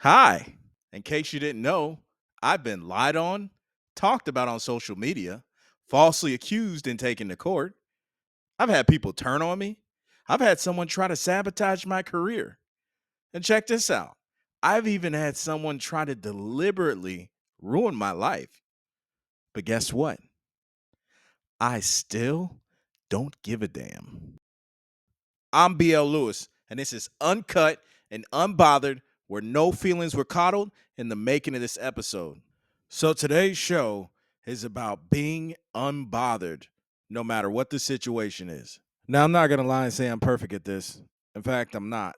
Hi. In case you didn't know, I've been lied on, talked about on social media, falsely accused and taken to court. I've had people turn on me. I've had someone try to sabotage my career. And check this out, I've even had someone try to deliberately ruin my life. But guess what? I still don't give a damn. I'm BL Lewis, and this is Uncut and Unbothered, where no feelings were coddled in the making of this episode. So today's show is about being unbothered, no matter what the situation is. Now, I'm not going to lie and say I'm perfect at this. In fact, I'm not.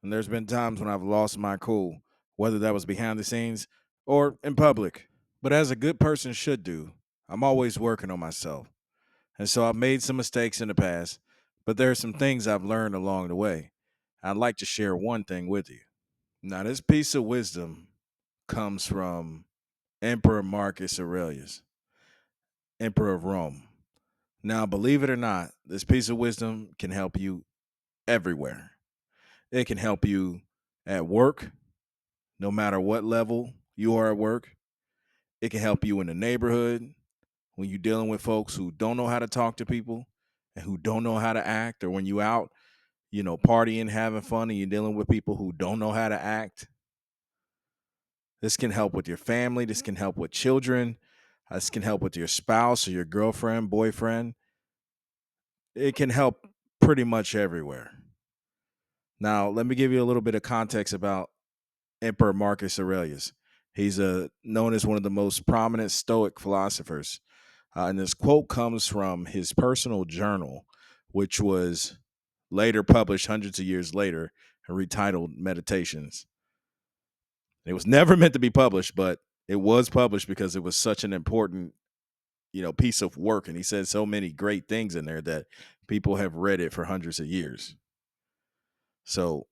And there's been times when I've lost my cool, whether that was behind the scenes or in public. But as a good person should do, I'm always working on myself. And so I've made some mistakes in the past, but there are some things I've learned along the way. I'd like to share one thing with you. Now, this piece of wisdom comes from Emperor Marcus Aurelius, Emperor of Rome. Now, believe it or not, this piece of wisdom can help you everywhere. It can help you at work, no matter what level you are at work. It can help you in the neighborhood when you're dealing with folks who don't know how to talk to people and who don't know how to act, or when you out, partying, having fun, and you're dealing with people who don't know how to act. This can help with your family. This can help with children. This can help with your spouse or your girlfriend, boyfriend. It can help pretty much everywhere. Now, let me give you a little bit of context about Emperor Marcus Aurelius. He's known as one of the most prominent stoic philosophers. And this quote comes from his personal journal, which was later published hundreds of years later and retitled Meditations. It was never meant to be published, but it was published because it was such an important, piece of work. And he said so many great things in there that people have read it for hundreds of years. So,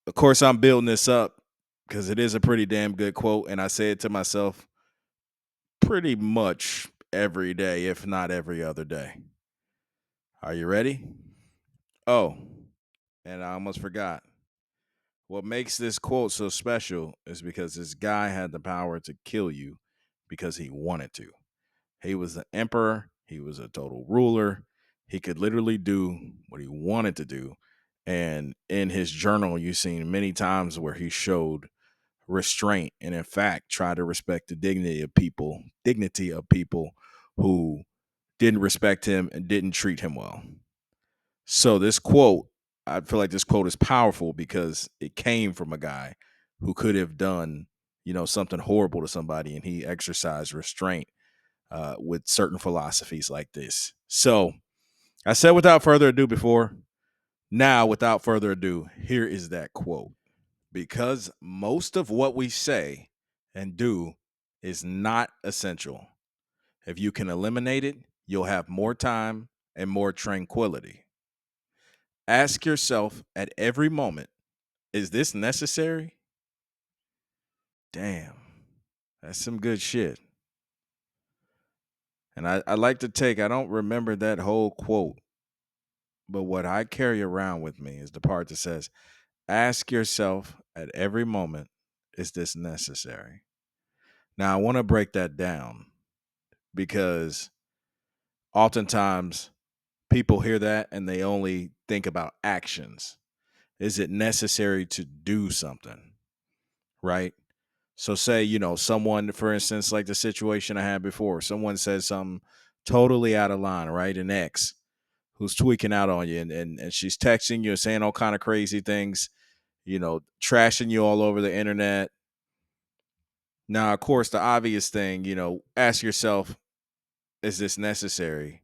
of course, I'm building this up because it is a pretty damn good quote. And I say it to myself pretty much every day, if not every other day. Are you ready? Oh, and I almost forgot. What makes this quote so special is because this guy had the power to kill you because he wanted to. He was the emperor, he was a total ruler. He could literally do what he wanted to do. And in his journal, you've seen many times where he showed restraint and in fact tried to respect the dignity of people who didn't respect him and didn't treat him well. So this quote, I feel like this quote is powerful because it came from a guy who could have done, something horrible to somebody, and he exercised restraint with certain philosophies like this. So I said without further ado before. Now, without further ado, here is that quote. Because most of what we say and do is not essential. If you can eliminate it, you'll have more time and more tranquility. Ask yourself at every moment, is this necessary? Damn, that's some good shit. And I like to I don't remember that whole quote, but what I carry around with me is the part that says, ask yourself at every moment, is this necessary? Now, I want to break that down because oftentimes people hear that and they only think about actions. Is it necessary to do something? Right? So say, someone, for instance, like the situation I had before, someone says something totally out of line, right? An ex who's tweaking out on you and she's texting you and saying all kind of crazy things, trashing you all over the internet. Now, of course, the obvious thing, ask yourself, is this necessary?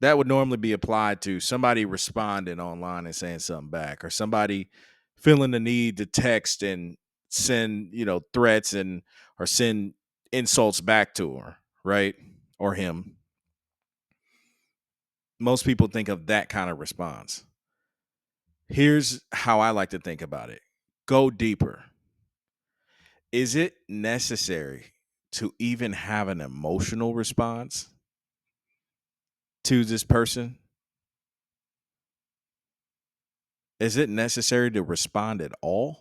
That would normally be applied to somebody responding online and saying something back, or somebody feeling the need to text and send, threats and or send insults back to her, right? Or him. Most people think of that kind of response. Here's how I like to think about it. Go deeper. Is it necessary to even have an emotional response to this person? Is it necessary to respond at all?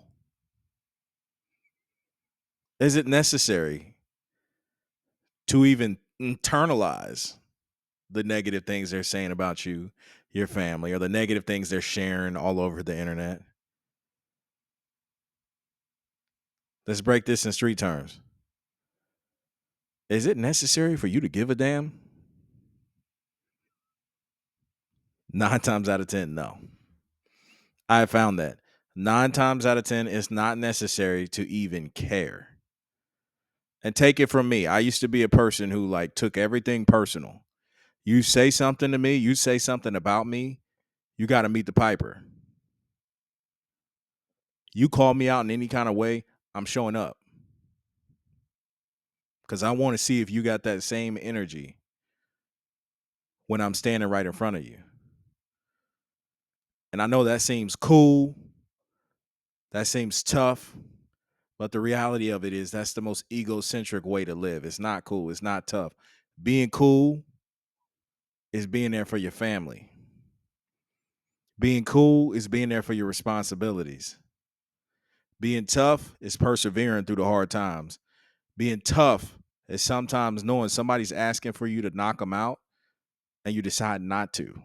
Is it necessary to even internalize the negative things they're saying about you, your family, or the negative things they're sharing all over the internet? Let's break this in street terms. Is it necessary for you to give a damn? 9 times out of 10, no. I have found that 9 times out of 10, it's not necessary to even care. And take it from me. I used to be a person who like took everything personal. You say something to me, you say something about me, you got to meet the piper. You call me out in any kind of way, I'm showing up. Because I want to see if you got that same energy when I'm standing right in front of you. And I know that seems cool, that seems tough, but the reality of it is that's the most egocentric way to live. It's not cool, it's not tough. Being cool is being there for your family. Being cool is being there for your responsibilities. Being tough is persevering through the hard times. Being tough is sometimes knowing somebody's asking for you to knock them out and you decide not to.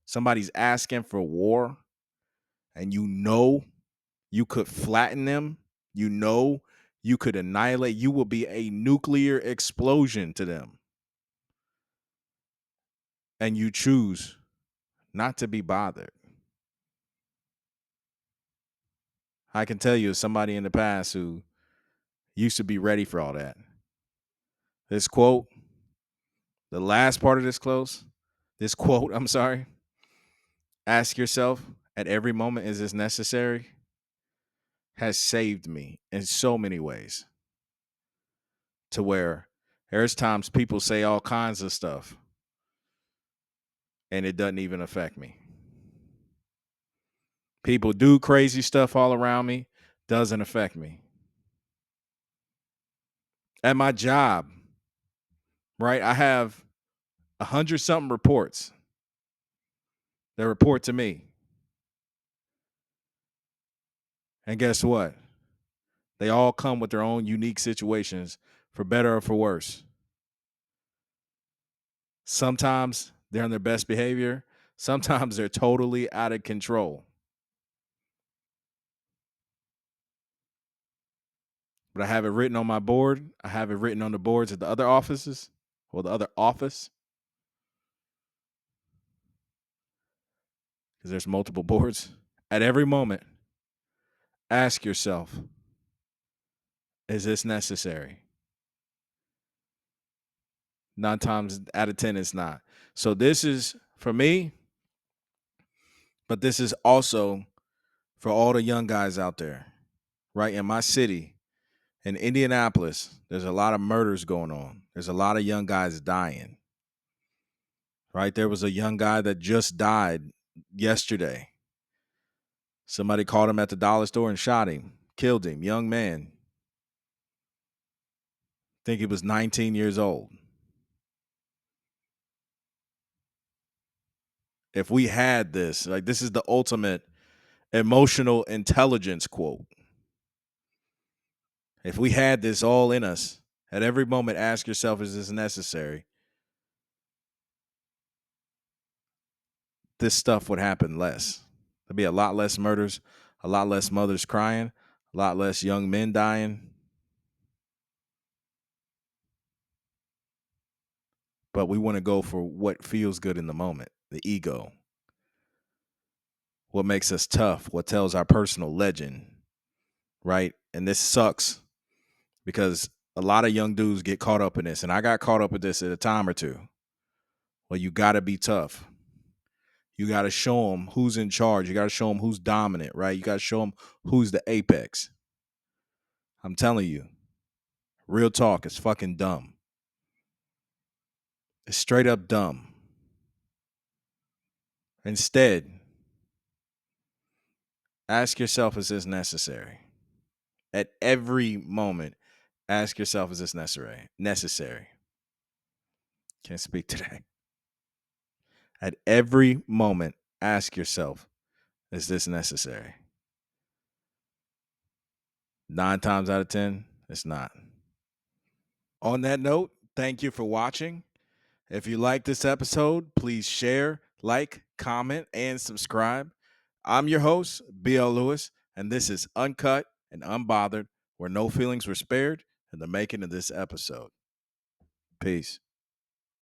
Somebody's asking for war and you know you could flatten them. You know you could annihilate. You will be a nuclear explosion to them. And you choose not to be bothered. I can tell you as somebody in the past who used to be ready for all that. This quote, the last part of this quote, I'm sorry. Ask yourself at every moment, is this necessary? Has saved me in so many ways. To where there's times people say all kinds of stuff and it doesn't even affect me. People do crazy stuff all around me, doesn't affect me. At my job, right, I have 100-something reports that report to me. And guess what? They all come with their own unique situations, for better or for worse. Sometimes they're on their best behavior. Sometimes they're totally out of control. But I have it written on my board. I have it written on the boards at the other offices or the other office. Because there's multiple boards. At every moment, ask yourself, is this necessary? 9 times out of 10, it's not. So this is for me, but this is also for all the young guys out there, right? In my city, in Indianapolis, there's a lot of murders going on. There's a lot of young guys dying, right? There was a young guy that just died yesterday. Somebody caught him at the dollar store and shot him, killed him, young man. I think he was 19 years old. If we had this, like this is the ultimate emotional intelligence quote. If we had this all in us, at every moment, ask yourself, is this necessary? This stuff would happen less. There'd be a lot less murders, a lot less mothers crying, a lot less young men dying. But we want to go for what feels good in the moment, the ego. What makes us tough, what tells our personal legend, right? And this sucks because a lot of young dudes get caught up in this. And I got caught up with this at a time or two. Well, you got to be tough. You got to show them who's in charge. You got to show them who's dominant, right? You got to show them who's the apex. I'm telling you, real talk, it's fucking dumb. It's straight up dumb. Instead, ask yourself, is this necessary? At every moment, ask yourself, is this necessary? Necessary. Can't speak today. At every moment, ask yourself, is this necessary? 9 times out of 10, It's not. On that note, thank you for watching. If you like this episode, please share, like, comment, and subscribe. I'm your host, BL Lewis, and this is Uncut and Unbothered, where no feelings were spared in the making of this episode. Peace.